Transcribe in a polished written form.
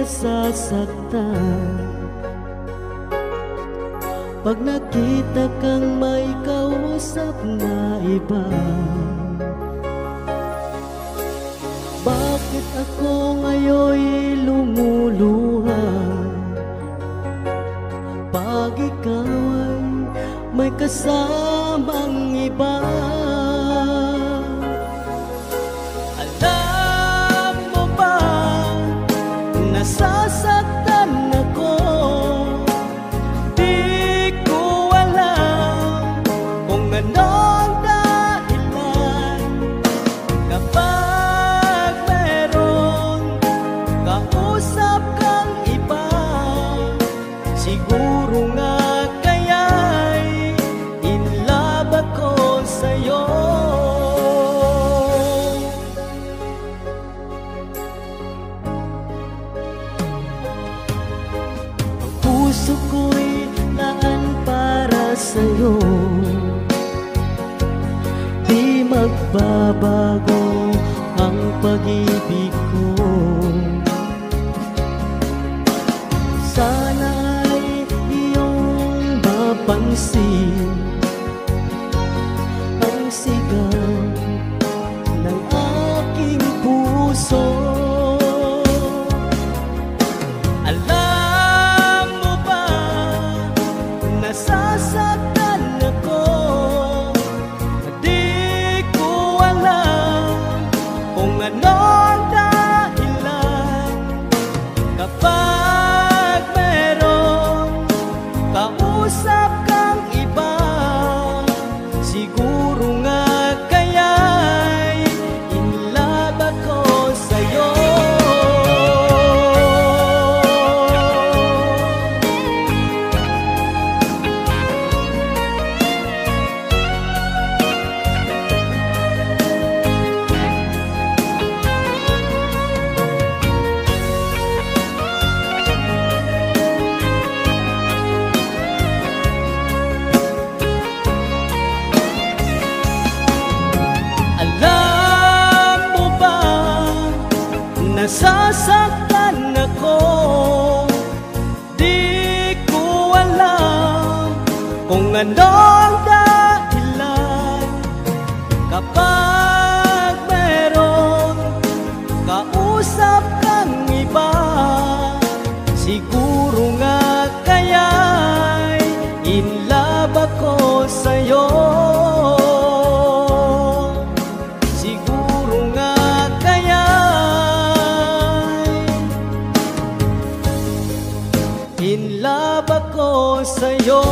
nasasaktan pag nakita kang may kausap na iba. Bakit ako ngayon'y lumuluha pag ikaw ay may kasamang iba? Alam mo ba, nasasaktan ako. Di ko alam kung ano ang dahilan. Kapag meron kausap kang iba, siguro nga kaya'y in love ako sa'yo. Ang puso ko'y laan para sa'yo, di magbabago ang pag-ibig ko. Sana'y iyong mapansin ang sigaw ng aking puso. Alam mo ba, nasasaktan ako. Di ko alam kung ano ang dahilan. Kapag meron kausap kang iba, siguro nga kaya'y in love ako sa'yo. Alam mo ba, nasasaktan ako. Di ko alam kung ano ang dahilan. Kapag meron kausap kang iba, siguro nga kaya'y in love ako sa'yo. Siguro nga kaya'y in love ako sa'yo.